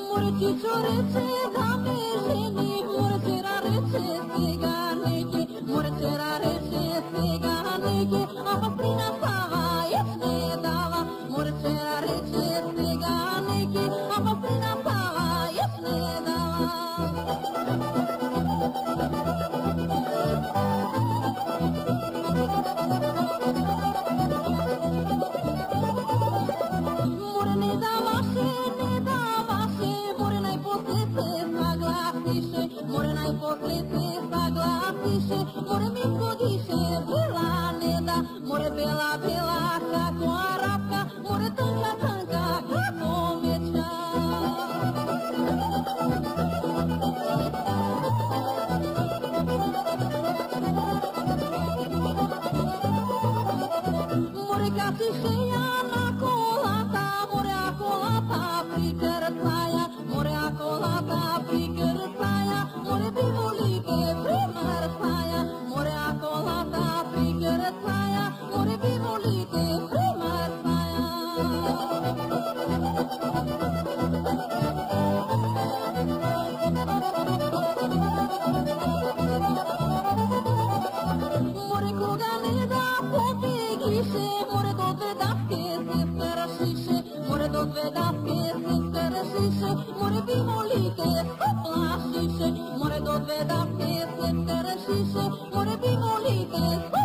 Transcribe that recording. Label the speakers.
Speaker 1: Murcițorețe, Doamne, ženi, murcerarețe, țiganeke, murcerarețe, țiganeke, apa plina stava, jesne dava, murcerarețe, țiganeke, apa plina stava, jesne dava. More ne dava se, ne dava se, more n-ai potlete sa glasiše, more n-ai potlete sa glasiše, more mi godiše, bela ne da, more bela, bela, kako arapka, more tanka, tanka, kako meča. More kasiše ja na kolata, more akolata prikrcaja, more akolata prikrcaja, more bivulike primrcaja, more akolata prikrcaja, more bivulike primrcaja. More koga ne da potegiše, more do dve davke se stršiše, more do dve davke se stršiše, more bimolike se plašiše, more do dve davke se stršiše, more bimolike se